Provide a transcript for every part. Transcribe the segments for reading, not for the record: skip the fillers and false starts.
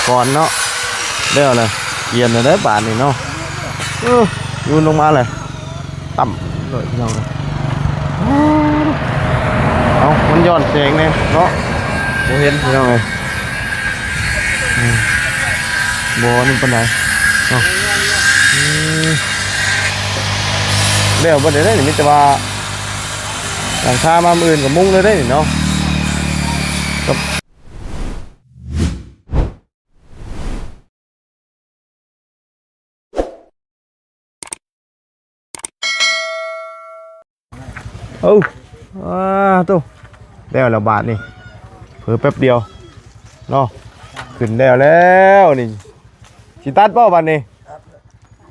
ก่อนเนาะเดี๋ยวเลยเย็นเลยได้บาทนี่เนาะยูนลงมาเลยต่ำเลยพี่น้องเลยเอามันย้อนแสงเนี่ยเนาะโบเห็นพี่น้องเลยโบนี่เป็นไงเนาะเดี๋ยวประเดี๋ยวได้มิตรว่าหลังคามาอื่นกับมุ้งเลยได้เนาะตู้ได้แล้วบาทนี่เพิ่มแป๊บเดียวเนาะขึ้นได้แล้วนี่สิตัดเป้าบาทนี่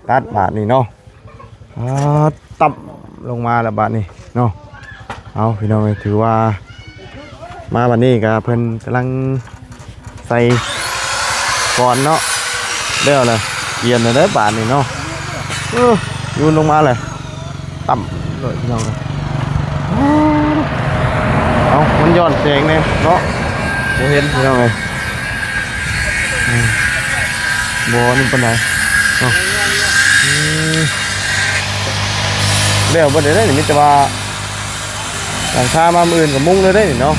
ตัดบาทนี่เนาะต่ำลงมาแล้วบาทนี่เนาะเอาพี่น้องถือว่ามาวันนี้ก็เพิ่นกำลังใส่ก่อนเนาะได้เลยเย็นเลยได้บาทนี่เนาะยูนลงมาเลยต่ำเลยพี่น้องเลยเอามันย้อนแสงเนี่ยเนาะโบเห็นพี่น้องเลยโบนี่เป็นไงเนาะเดี๋ยวประเดี๋ยวได้มิตรว่าหลังคามาอื่นกับมุ้งเลยได้เนาะ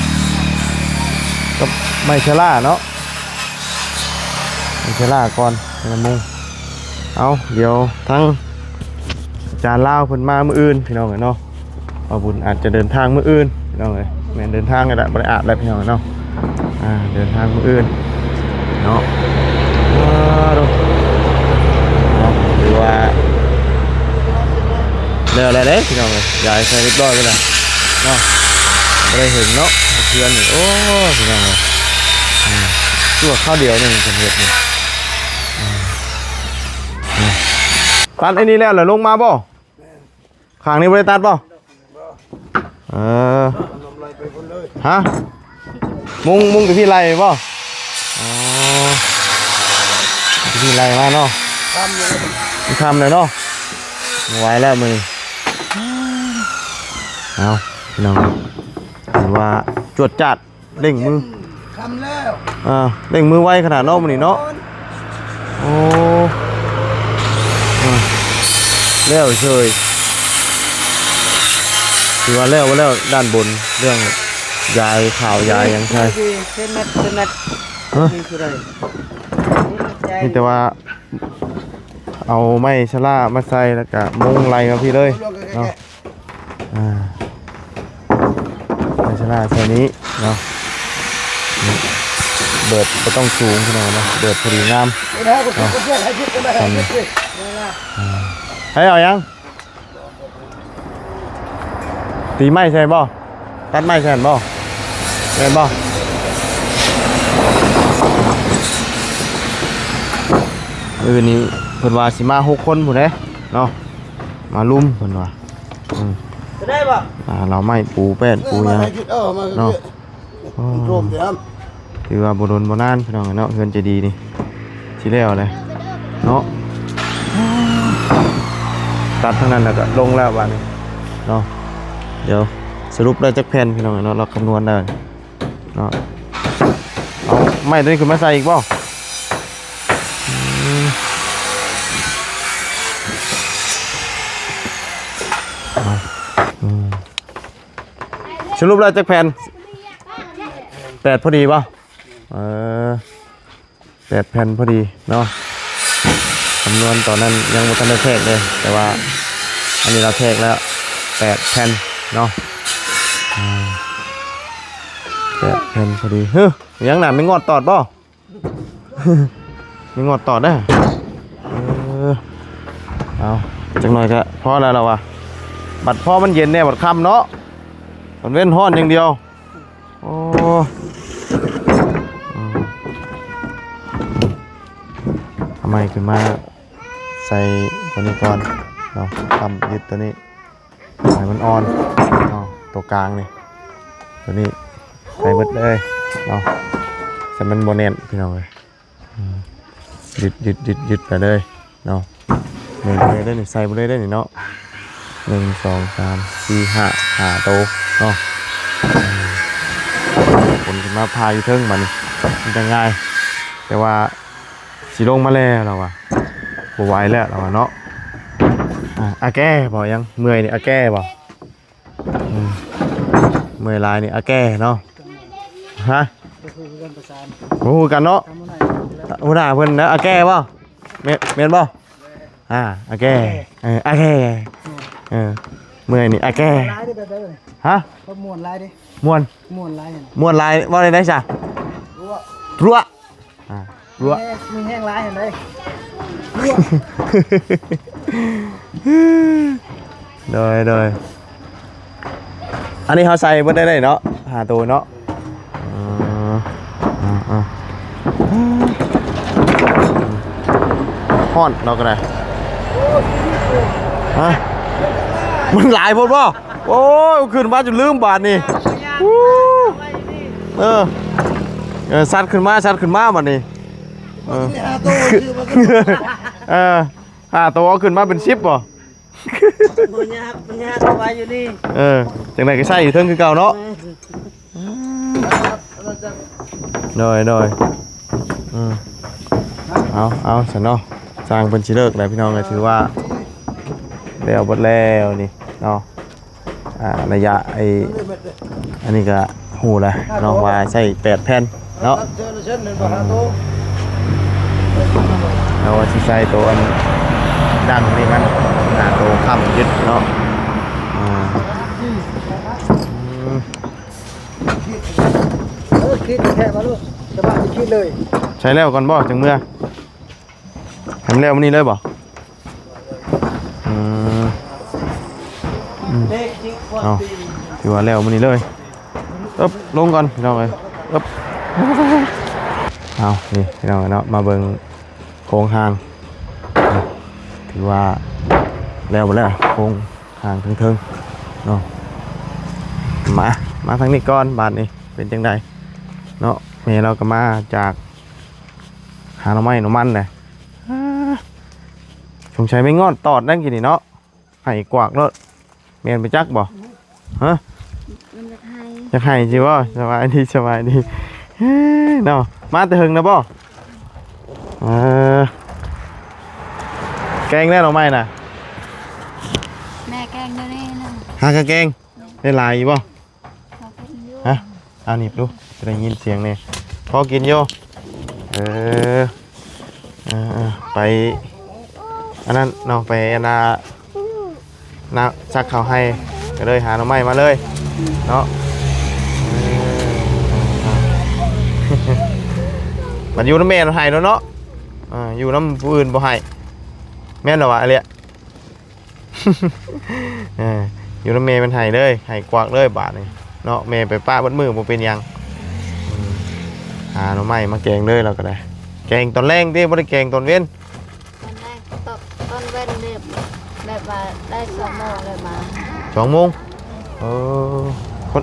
กับไม้ชะล่าเนาะไม้ชะล่าก่อนแล้วมุ้งเอาเดี๋ยวทั้งจานลาวเพิ่นมามื้ออื่นพี่น้องเนาะเอาบุญอาจจะเดินทางมื้ออื่นพี่น้องเลยแม่นเดินทางกันแหละบ่ได้อาบแล้วพี่น้องเนาะเดินทางมื้ออื่นเนาะหรือว่าเรื่องอะไรเด้พี่น้องเลยยายใส่เรียบร้อยไปแล้วเนาะไม่ได้เห็นเนาะเพื่อนโอ้พี่น้องเลยตัวข้าวเดียวนึงเป็นเห็ดนี่ตัดไอ้นี่แล้วเหรอลงมาบ่ขางนี้ไม่ได้ตัดบ่ฮะมุงกับพี่ไรบ่พี่ไรมาเนาะทำเลยเนาะไว้แล้วมือเอาพี่น้องถือว่าจวดจัดเล่งมือทำแล้วเล่งมือไวขนาดนอกมันนี่เนาะโอ้แล้วเฉยถือว่าแล้วด้านบนเรื่องยายข่าวยายยังใช่นี่แต่ว่าเอาไม้ชะล่ามาใส่แล้วก็มุงไหลมาพี่เลยเนาะไม้ชะล่าใส่นี้เนาะเบิดก็ต้องสูงขนาดนะเบิดพอดีงามให้เอายังตีไม้ใช่บ่ตัดไม้ใช่บ่ใช่บ่นี้เพิ่นว่าสิมา6 คนพุ่นเด้เนาะมาลุ่มเพิ่นว่าได้บ่เราไม่ปูแป้นปูยังเนาะถือว่าบ่โดนบ่นานพี่น้องเนาะเฮือนใจดีนี่สิแล้วเลยเนาะตัดทั้งนั้นแล้วก็ลงแล้วบัดนี้เนาะเดี๋ยวสรุปได้จักแผ่นพี่น้องเนาะเราคำนวณได้เนาะเอาไม้ตัวนี้ขึ้นมาใส่อีกบ่สรุปแล้วจากแผ่น8พอดีป่ะ8 แผ่นพอดีเนาะคำนวณตอนนั้นยังไม่ทันได้แทกเลยแต่ว่าอันนี้เราแทกแล้ว8 แผ่นเนาะ8 แผ่นพอดียังหนาไม่งอดตอดป่ะไม่งอดตอดได้เอาจังหน่อยก็พอแล้วเราอะบัดพอมันเย็นเนี่ยบัดค่ำเนาะมันเว้นห้อนอย่างเดียวโอ้ทำไมขึ้นมาใส่ตัวนี้ก่อนเนาะทำยึดตัวนี้ให้มันอ่อนเนาะตัวกลางนี่ตัวนี้ใส่เบิดเลยเนาะใส่มันโมเนนพี่น้องเลยยึดไปเลยเนาะเลยได้หนึ่งใส่ไปเลยได้หนึ่งเนาะ1 2 3 4 5โตเนาะคนขึ้นมาพาอยู่เทิงมันจะง่ายแต่ว่า สิลงมาแล้วเราอะบ่ไหวแล้วเราอะเนาะอาแก้บ่ยังเมื่อยนี่อาแก้บ่เมื่อยลายนี่อาแก้เนาะฮะโอ้โหกันเนาะหัวหน้าเพิ่นนะอาแก้บ่แม่นบ่อาแก้อาแก้เมื่อยนี่อาแก้ฮะม่วนลายดิม่วนลายม่วนลายว่าได้จ้ะรัวรัวมีแห้งลายเห็นไหมโดยอันนี้เขาใส่เบิดได้เลยเนาะหาตัวเนาะฮ้อนเราก็ได้ฮะมันหลายพดบ่โอ้ยขึ้นมาจนลืมบาทนี่ซัดขึ้นมาบัดนี้ตัวขึ้นมาเป็น10บ่มันยากเอาไว้อยู่นี่จังได๋ก็ใส่อยู่เทิงคือเก่าเนาะโดยเอาซั่นเนาะสร้างเพิ่นสิเลิกแล้วพี่น้องก็ถือว่าแล้วหมดแล้วนี่เนาะระยะอันนี้ก็ฮู้แล้วเนาะว่าใช้8แผ่นเนาะเอาว่าสิใช้ตัวอันดังนี่มันตัวค้ำยึดเนาะคิดแค่มาลูกจะบ้าจะคิดเลยใช้แล้วก่อนบ่จังเมื่อทำแล้วมื้อนี้เลยบ่เอาถือว่าแล้วมื้อนี้เลยลงก่อนพี่น้องเอ้ยเอานี่พี่น้องเนาะมาเบิ่งโครงหางถือว่าแล้วหมดแล้วโครงหางเทิงๆเนาะมาทางนี้ก่อนบาดนี้เป็นจังไดเนาะแม่เราก็มาจากหาหน่อไม้หน่อมันเลยสงสัยไม่งอดตอดนั่นกี่นี่เนาะให้กวากแล้วแม่นไปจักบ่ฮะจะให้จิบ่สบายดีเนาะมาแต่หึงนะบ่แกงแน่หน่อไม้น่ะแม่แกงเด้อนี่นะหากะแกงได้หลายอยู่บ่ฮะเอาหนีบดูจะได้ยินเสียงนี่พอกินโยไปอันนั้นน้องไปนาซักข้าวให้ก็เลยหาหน่อไม้มาเลยเนาะมันอยู่น้ำแม่เราให้แล้วเนาะอยู่น้ำผู้อื่นบ่ให้แม่นเหรอวะอะไรอยู่น้ำแม่มันให้เลยให้กวากเลยบาทนี่เนาะแม่ไปป้าบนมือบ่เป็นยังหาหน่อไม้มาแกงเลยเราก็ได้แกงตอนแรงดิบ่ได้แกงตอนเว้นตอนแรกตอนเว้นเรียบแบบว่าได้2 โมงเลยมา2 โมงคน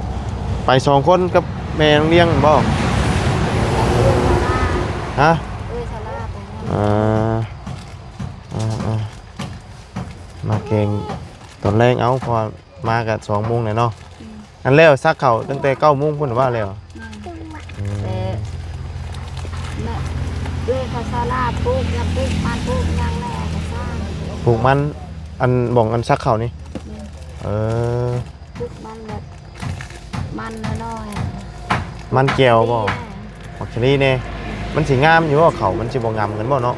ไป2 คนกับแม่เลี้ยงบ่ฮะชาลาไปมาแกงตอนแรงเอาพอมากับ2 โมงเลยเนาะอันแล้วซักเข่าตั้งแต่9 โมงพุ่นว่าแล้วด้วยภาษาลาปลูกยังปลูกมันปลูกยังแล้วก็สร้างปลูกมันอันบ่งอันซักเข่านี่ปลูกมันแบบมันน้อยมันแก้วบ่มักชะลีแน่มันสิงามอยู่ว่าเขามันสิบ่งามกันบ่เนาะ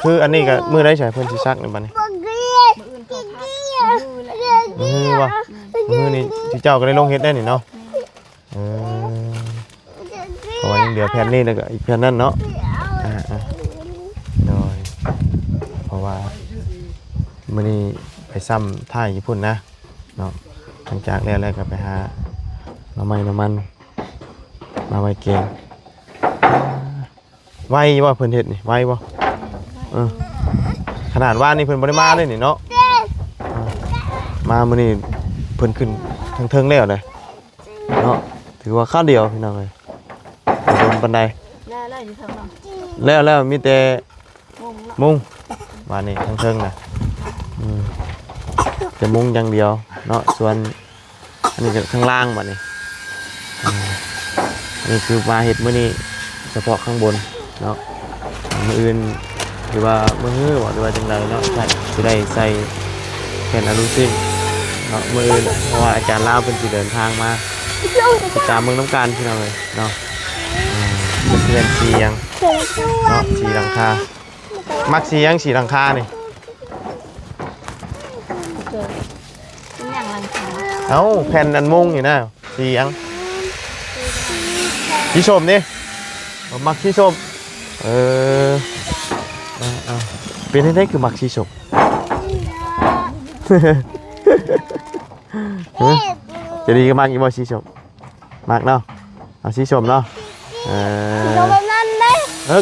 คืออันนี้ก็มือได้ใช้เพิ่นสิซักในบัดนี้มือว่ะมือนี่ที่เจ้าก็ได้ลงเฮ็ดได้นี่เนาะเพราะว่ายังเหลือแผ่นนี้แล้วก็อีกแผ่นนั้นเนาะโดยเพราะว่ามื้อนี้ไปซ้ำท่าญี่ปุ่นนะเนาะหลังจากแล้วก็ไปหาหน่อไม้หน่อมันมาไว้เกงไว้บ่เพิ่นเฮ็ดนี่ไว้บ่ขนาดว่านี่เพิ่นบ่ได้มาเลยนี่เนาะมามื้อนี้เพิ่นขึ้นเทิงๆแล้วเลยเนาะถือว่าข้าวเดียวพี่น้องเอ้ยบนบันไดแล้วอยู่ทางนั้นแล้วมีแต่มุ้งว่านี่เทิงๆน่ะจะมุ้งอย่างเดียวเนาะส่วนอันนี้ก็ข้างล่างบัดนี้ นี่คือมาเห็ดมื้อนี้เฉพาะข้างบนเนาะมื้ออื่นหรือว่ามื้อฮื้อบ่หรือว่าจังไดเนาะใช่สิได้ใส่แผ่นอลูซิ่งเนาะมื้ออื่นเพราะว่าอาจารย์ลาวเพิ่นสิเดินทางมาติดตามเมืองน้ำการพี่น้องเลยเนาะเป็นเพื่อนสีหยังเนาะสีหลังคามักสีหยังสีหลังคานี่ เป็นอย่างลังคา เอ้าแผ่นอันมุงอยู่นะสีหยังสีส้มนี่ผมมักสีส้มเอาเป็นได้คือมักสีส้ม จะดีก็มักอีบ่สีส้มมักเนาะเอาสีส้มเนาะลงแบบนั้นได้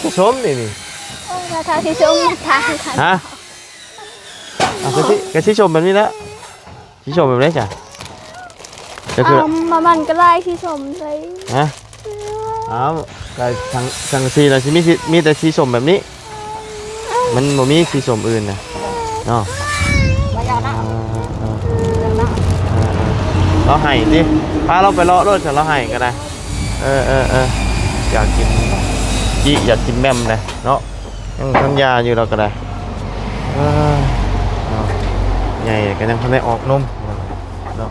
กระส้มนี่ราคาที่ชมทาง ฮะเอากระสีส้มแบบนี้ละสีส้มแบบนี้จ้ะก็คือ มันก็ได้ที่ชมเลย ฮะเอาก็ทางสีเราสิมีแต่สีส้มแบบนี้มันบ่มีสีส้มอื่นนะเนาะเราให้ดิพาเราไปเลาะรถฉันเราให้ก็ได้อยากกินอยากกินแม่มเลยเนาะยังทั้งยาอยู่เราก็ได้ใหญ่ก็ยังทันได้ออกนมเนาะ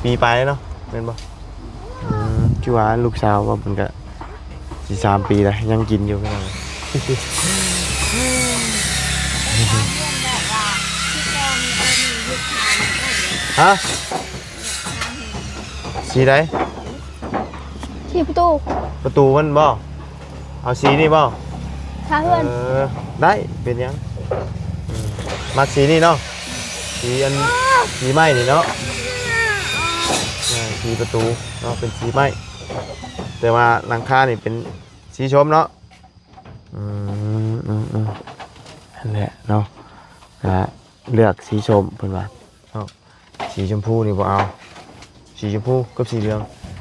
มีไปเนาะเป็นบ่ชื่อว่าลูกสาวว่ามันก็3 ปีแล้วยังกินอยู่กันเลยฮะสีไหน ที่ประตูมันบ่เอาสีนี่บ่ ถ้าเพื่อน ได้เป็นยังมักสีนี่เนาะสีไม้นี่เนาะสีประตูเนาะเป็นสีไม้แต่ว่าหลังคานี่เป็นสีชมเนาะนั่นแหละเนาะเลือกสีชมเพิ่นว่าเนาะสีชมพูนี่บ่เอาสีชมพูกับสีเหลือง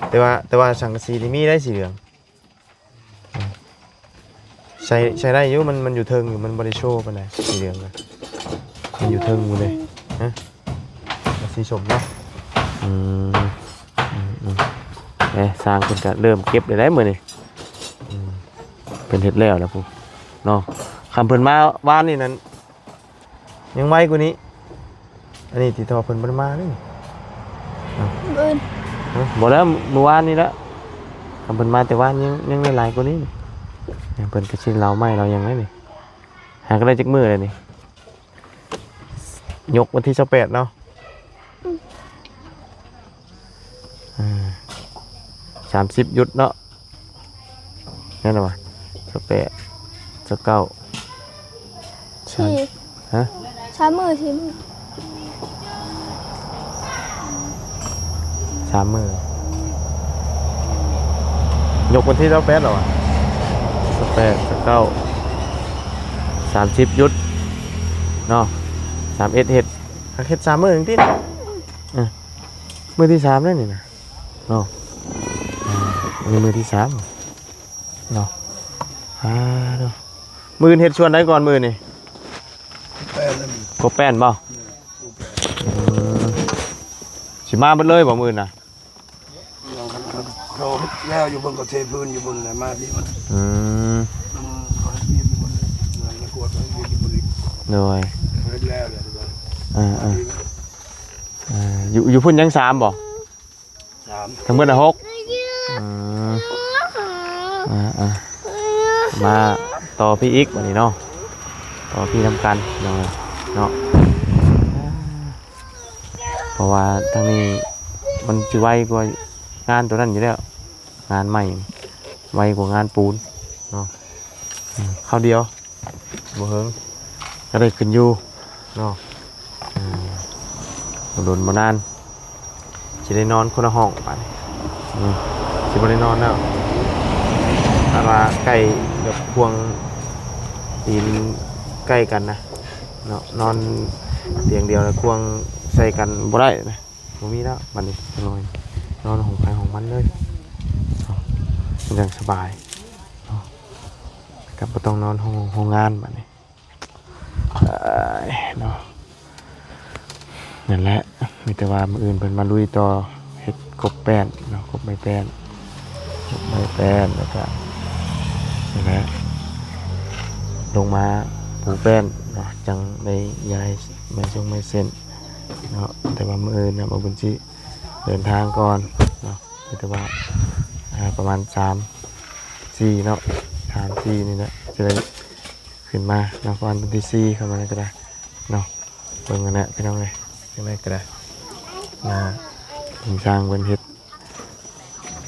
แต่ว่าสังกะสีนี่มีได้สีเหลืองใช้ได้อยู่มันอยู่เทิงอยู่มันบ่ได้โชว์ปานใดสีเหลืองน่ะมันอยู่เทิงอยู่เลยฮะสีส้มเนาะสร้างเพิ่นก็เริ่มเก็บได้มื้อนี้เป็นเฮ็ดแล้วล่ะพุ่นเนาะคำเพิ่นมาวานนี่นั้นยังไวกว่านี้อันนี้ที่ทอเพิ่นบ่ได้มานี่บ่แล้วเมื่อวานนี้ละคำเพิ่นมาแต่วานยังหลายกว่านี้เพิ่นก็สิเราไม่เรายังไงนี่หาก็ได้จักมื้อเลยนี่ยกวันที่28เนาะ30หยุดเนาะนั่นน่ะว่ะ28 29ฮะ3 มื้อที่3 มื้อยกวันที่28เหรอวะ28 29 30หยุดเนาะ31เฮ็ดเฮ็ด3 มื้อจังซี่มื้อที่3แล้วนี่นะเนาะนี่มื้อที่3เนาะเนาะมื้อเฮ็ดชวนได้ก่อนมื้อนี่กบแป้นบ่สิมาเบิดเลยบ่มื้อน่ะเราแล้วอยู่บนกระเทพื้นอยู่บนอะไรมาที่มันเขาเรียนอยู่บนเงินกวดเขาเรียนอยู่บนโดยแล้วเลยอยู่พุ่นยัง3บ่ทั้งเบิด6มาต่อพี่อีกวันนี้เนาะต่อพี่ทำกันเนาะเพราะว่าทางนี้มันจะไวกว่างานตัวนั้นอยู่แล้วงานใหม่ไวกว่างานปูนเนาะข้าวเดียวบ่เฮิงก็ได้ขึ้นอยู่เนาะโดนมานานจะได้นอนคนละห้องไปจะไม่ได้นอนแล้วแต่ว่าใกล้แบบพวงตีนใกล้กันนะเนาะนอนเตียงเดียวแล้วควงใส่กันบ่ได้นะบ่มีแล้วบัดนี้นอนของใครของมันเลยมันยังสบายกับบ่ต้องนอนห้องงานบัดนี้เนาะนั่นแหละมีแต่ว่ามื้ออื่นเพิ่นมาลุยต่อเฮ็ดกบแป้นเนาะกบไม้แป้น ใบแป้นแล้วก็นี่แหละลงมาผูแป้นเนาะจังในยายไม่ทรงไม่เส้นเนาะแต่ว่ามื้ออื่นนะบ่บุญสิเดินทางก่อนเนาะแต่ว่าประมาณ3-4เนาะ3-4นี่แหละจะได้ขึ้นมาเนาะประมาณวันที่4เข้ามาก็ได้เนาะเบิ่งกันนะพี่น้องเอ้ยจังได๋ก็ได้ถึงสร้างเพิ่นเฮ็ด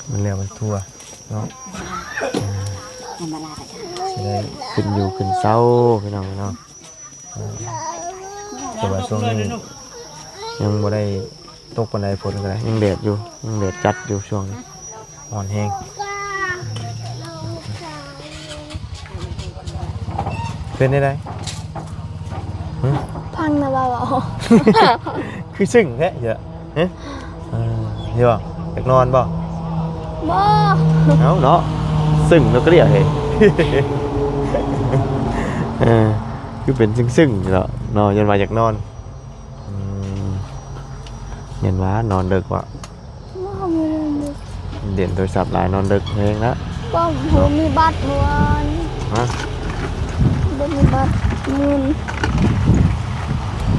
มันแล้วมันทั่วเนาะจะได้ขึ้นอยู่ขึ้นเศร้าพี่น้องเนาะแต่ว่าช่วงนี้ยังบ่ได้ตกปานใดฝนก็ได้ยังแดดอยู่ยังแดดจัดอยู่ช่วงนี้อ่อนแห้งเป็นได้ได พังนะบ่าว คือซึ้งแท้เยอะฮะเดี๋ยวอยากนอนบ่ บ่ เอาเนาะซึ้งแล้วก็เรียกเฮ้ คือเป็นซึ้งๆอยู่แล้วนอนยันว่าอยากนอนยันว่านอนดึกว่ะ บ่มีเรื่องดึก เด่นโทรศัพท์หลายนอนดึกเองนะ บ่บ่มีบัตรเมื่อวาน ฮะ บ่มีบัตรเงิน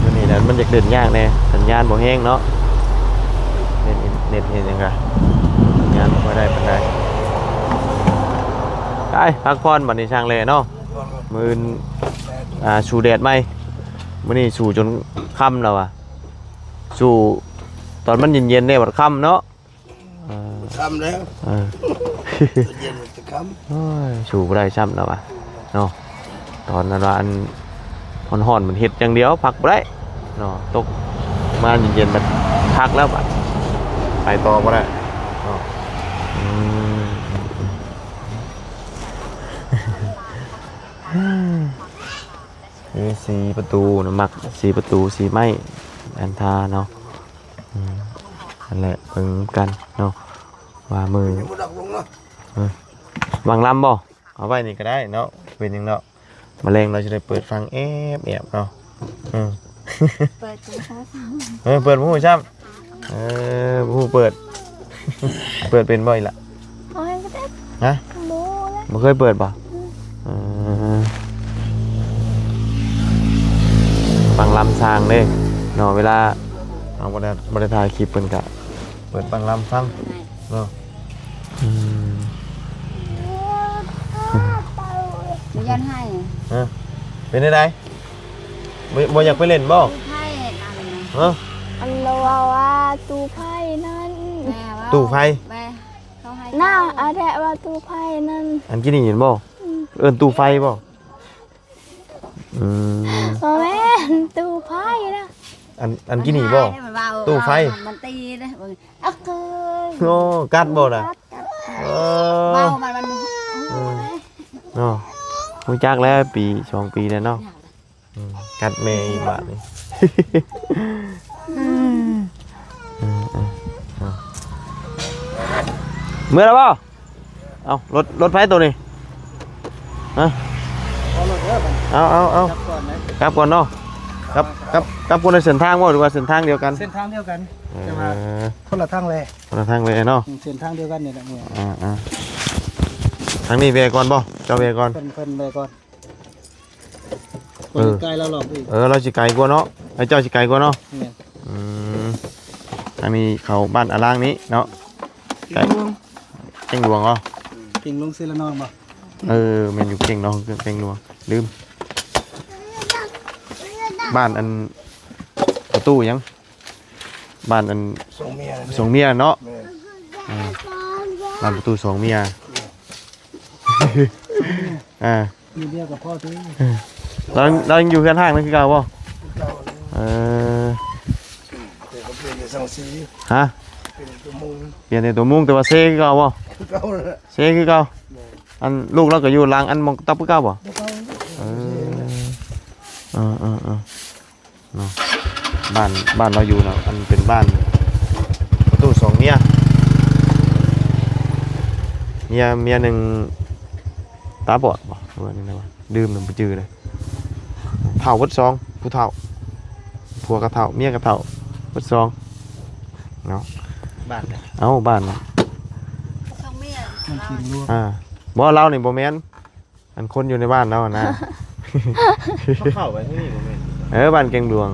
วันนี้นั้นมันจะเดินยากแน่สัญญาณบ่แห้งเนาะเน็ตเห็นยังไงสัญญาณบ่ค่อยได้ปานใดไปพักผ่อนบัดนี้ช่างเลยเนาะมื้อสู่แดดไหมมื้อนี้สู่จนค่ำแล้วอ่ะสู่ตอนมันเย็นๆเนี่ยบัดค่ำเนาะคำแล้ว เย็นจะค โอ้ยสู่บ่ได้ซ้ำแล้วอ่ะเนาะตอนนั้นว่าอันฮ้อนๆมันเฮ็ดอย่างเดียวพักบ่ได้เนาะตกมาเย็นๆแบบพักแล้วบัดไปต่อบ่ได้เนาะสีประตูนะมักสีประตูสีไม้อันทาเนาะนั่นแหละเพิ่งกันเนาะว่ามือ ำยังบ่ดักลงเนาะ วางลำบ่เอาไว้นี่ก็ได้เนาะเป็นยังเนาะแมลงเราจะได้เปิดฟังแอบเนาะเปิดจังซั่น เปิดหูช้ำหูเปิด เปิดเป็นบ่อยล่ะ โอ้ยก็ได้ ฮะ บ่แล้ว บ่เคยเปิดบ่ฟังลำสร้างเด้เนาะเวลาเอาบ่ได้ถ่ายคลิปเพิ่นก็เปิดฟังลำฟังเนาะบ่ยันให้ เป็นได้บ่อยากไปเล่นบ่ ไพ่นั่น ฮะ อันเราว่าตู้ไพ่นั่น ตู้ไฟ แม่เขาให้น่าอะไรว่าตู้ไพ่นั่น อันกินนี่เห็นบ่เอิ้นตู้ไฟบ่แม่ตู้ไพ่นะ อันกินนี่บ่ตู้ไฟ มันตีนะเอาเกย โอ้กัดบ่น่ะเบามันเนาะรู้จักแล้วปี2ปีแล้วเนาะกัดแม่อีกบาทนี่เมื่อแล้วบ่เอารถไฟตัวนี้ฮะเอากลับก่อนเนาะกลับคนในเส้นทางบ่หรือว่าเส้นทางเดียวกันเส้นทางเดียวกันจะมาคนละทางเลย คนละทางเลยเนาะเส้นทางเดียวกันเนี่ยแหละเนี่ยทางนี้เวก่อนบ่เจ้าเวก่อนเพิ่นเวก่อนไกลแล้วหรอกอีกเราสิไกลกว่าเนาะไอ้เจ้าสิไกลกว่าเนาะทางนี้เขาบ้านอาล่างนี้เนาะไก่เก่งหลวงเหรอเก่งลุงซื้อละนองบ่แม่นอยู่เก่งเนาะเก่งหลวงลืมบ้านอันประตูยังบ้านอันสองเมียเนาะบ้านประตู2 เมียมีเมียกับพ่อที่เรายังอยู่กันห้างนั่นคือเก่าป่ะฮะเปลี่ยนในตัวมุ้งแต่ว่าเซ่คือเก่าป่ะเซ่คือเก่าอันลูกเราก็อยู่หลังอันมองตับคือเก่าป่ะบ้านเราอยู่นะอันเป็นบ้านประตู2 เมียหนึ่งตาบอดป่ะว่านี่นะวะดื่มหนึ่งไปจืดเลยเท่าวัด2ผู้เท่าผัวกระเท่าเมียกระเท่าวัด2เนาะบ้านเอาบ้านนะ มันกินลวก บ่เรานี่บ่แม่นอันคนอยู่ในบ้านเรานะ เข้าไปที่นี่บ่แม่น บ้านแกงหลวง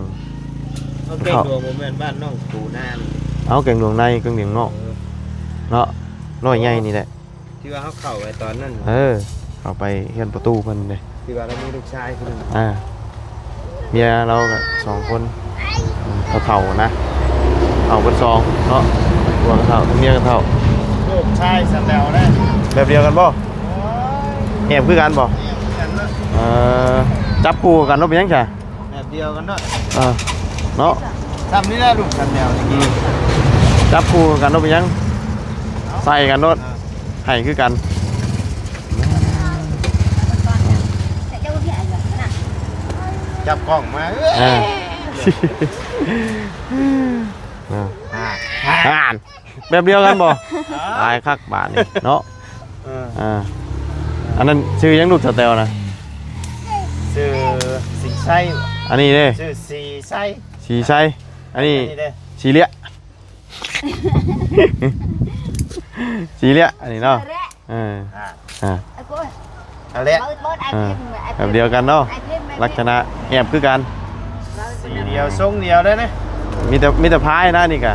เอาเก่งดวงบ่แม่นบ้านน้องตูนาน เอาแกงหลวงในแกงหลวงนอกเนาะน้อยใหญ่นี่แหละ ที่ว่าเขาเข้าไปตอนนั้น เข้าไปเฮือนประตูเพิ่นเด้ ที่ว่าเรามีลูกชายคนนึง เมียเราก็2คนเฒ่าๆนะเอาเป็น2เนาะตัวก็เฒ่าเมียก็เฒ่า ลูกชายสันแล้วนะ แบบเดียวกันบ่แอบคือกันบ่จับคู่กันเนาะเป็นยังไง แบบเดียวกันเนาะ เนาะ ทำนี่แหละลูกสันแล้วนี่ จับคู่กันเนาะเป็นยังใส่กันเนาะให้คือกัน จับกล้องมา อ่านแบบเดียวกันบ่ตายคักบาทนี่เนาะอันนั้นชื่อยังลูกสเตลนะ ชื่อสีไส้ อันนี้เด้ ชื่อสีไส้ สีไซอันนี้ เด้ สีเลี้ยสีเลี้ยอันนี้เนาะอะไร แบบเดียวกันเนาะลักษณะแอบคือกัน สีเดียวทรงเดียวได้นะ มีแต่พายนะนี่กะ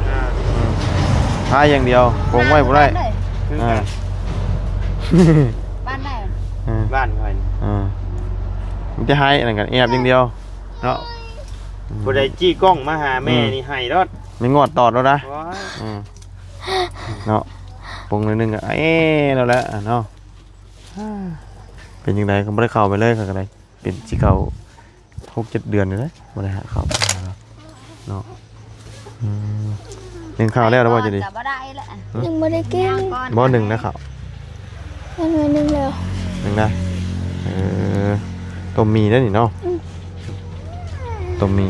พายอย่างเดียวคงไว้บ่ได้ คือ บ้านไหน บ้านใคร มันจะให้อะไรกันแอบอย่างเดียวเนาะ ผู้ใดจี้กล้องมาหาแม่นี่ให้รถ ไม่งอดตอดแล้วนะเนาะปงนึงก็แล้วแหละเนาะเป็นยังไงเขาไม่ได้เข้าไปเลยเขาอะไรเป็นที่เขา6-7 เดือนเลยไม่ได้หาเข้าเนาะยังเข้าแล้วว่าจะดี ยังไม่ได้กิน บ่หนึ่งนะเขา ยังไงนึงแล้ว หนึ่งนะต้มมีได้นี่เนาะต้มมี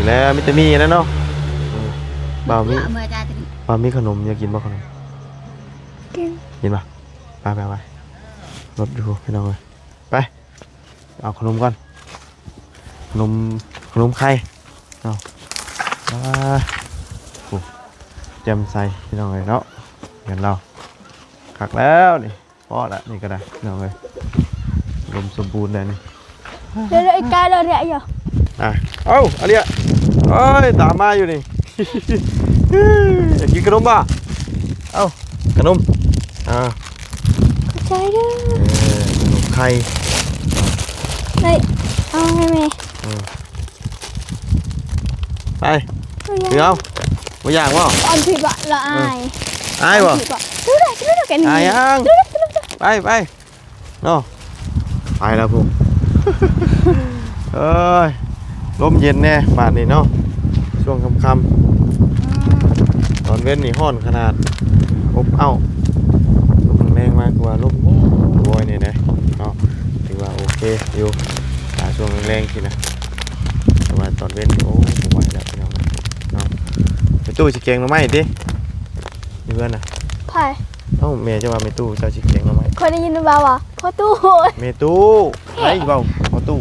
แล้วมิตรมีแล้วเนาะบ่าวมีขนมอยากกินบ่ขนม กินป่ะไปรถอยู่พี่น้องเลยไปเอาขนมก่อนขนมไข่เอาแจมใส่พี่น้องเลยเนาะเงินเราขักแล้วนี่พอละนี่ก็ได้พี่น้องเลยลมสมบูรณ์เลยนี่ เดี๋ยวไอ้กายเราเนี่ยอยู่ เอ้าอะไรอ่ะเอ้ยตามมาอยู่นี่ อยากกินขนมป่ะเอ้าขนมเข้าใจเด้อ ขนมไข่ เฮ้ยเอาให้แม่ ไปถึงเอาไม่อยากวะ ตอนผิดอะละอาย วะ ดูได้กันนี่ อายยังไปเนาะไปแล้วพวก เอ้ยลมเย็นแน่บาดนี่เนาะช่วงค่ำๆตอนเว้นนี่ห้อนขนาดอบเอ้าลมแรงมากกว่าลมโวยนี่นะเนาะถือว่าโอเคอยู่ช่วงแรงๆทีนะแต่ว่าตอนเว้นนี่โอ้ไม่ไหวแล้วพี่น้องเนาะไปตู้ชิเกงมาไหมดิเพื่อนนะ ไผ่ เมย์จะว่าเมตู้เจ้าชิเกงมาไหม คนได้ยินบ่าวะพ่อตู้ เมตู้ไอ้เบาพอตู้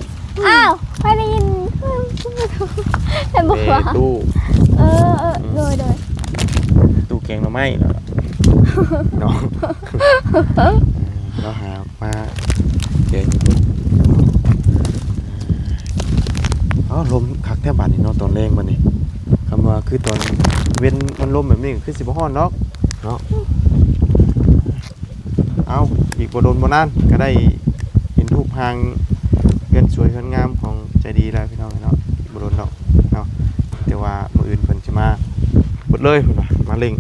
อ้าวไม่ได้ยินแต่บอก เม ว่า ตู้ โดย ตู้แกงมาไหมเนาะน้องเราหามาเกงลมคักแทบบาดนี่เนาะตอนแรงมันนี่คำว่าคือตอนเว้นมันลมแบบนี้คือสิบห้อนเนาะเอาอีกบ่โดนบ่นานก็ได้เห็นรูปหางเงินสวยเงินงามของใจดีแล้วพี่น้องเนาะบ่โดนดอกเนาะแต่ว่ามื้ออื่นเพิ่นสิมาเบิดเลยเพิ่นว่ามาเล็ง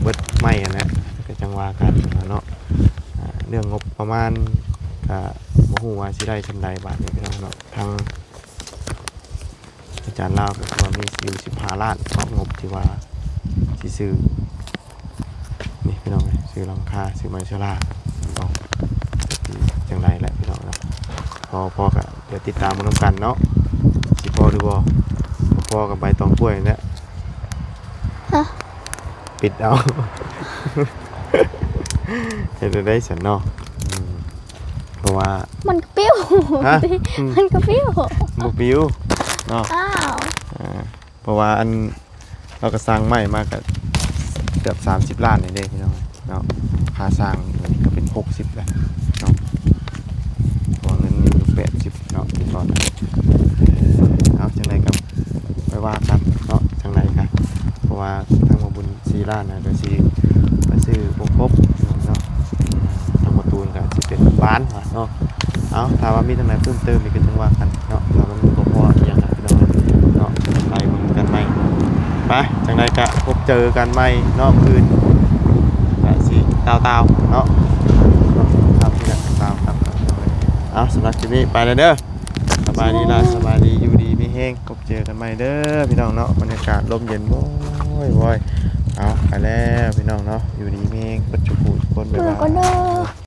เบิดไม่อันนั้นก็จังว่ากันเนาะเรื่องงบประมาณก็บ่ฮู้ว่าสิได้ซำใดบาทนี้พี่น้องเนาะทางอาจารย์ลาวก็ว่ามีอยู่15 ล้านของงบที่ว่าสิซื้อนี่พี่น้องซื้อหลังคาซื้อไม้ชะลาจังไรแหละพี่น้องนะพอกับเดี๋ยวติดตามมันกันเนาะสิพอหรือบ่พอกับใบตองกล้วยเนี่ยปิดเอา เห็นได้สันเนาะเพราะว่ามันก็ปิ้วมันก็ปิ้ว บุปิ้วเนาะ อ้าว เพราะว่าอันเราก็สร้างใหม่มากับ เกือบ30ล้านนี่เด้พี่น้องเนาะค่าสร้างนี่ก็เป็น60แล้วเนาะตัวเงินนี่80เนาะตอนเอาจังไดก็ไปว่ากันเนาะจังไดกันเพราะว่าทางบ่บุญ4ล้านน่ะก็สิไปซื้อบ่ครบเนาะทางบ่ตูนก็สิเป็นบ้านเนาะเอาถ้าว่ามีทางไหนเพิ่มเติมนี่ก็จังว่ากันเนาะถ้ามันบ่พออีหยังนะพี่น้องเนาะไปเบิ่งกันใหม่ไปจังไดก็พบเจอกันใหม่เนาะคืนก็สิตาวๆเนาะครับที่ละตาวครับเอาสำหรับคลิปนี้ไปแล้วเด้อสบายดีล่ะสบายดีอยู่ดีมีแฮงพบเจอกันใหม่เด้อพี่น้องเนาะบรรยากาศลมเย็นโว้ยเอาไปแล้วพี่น้องเนาะอยู่ดีมีแฮงปัจจุบันคนบ๊าย เมื่อบ าย ก็เด้อ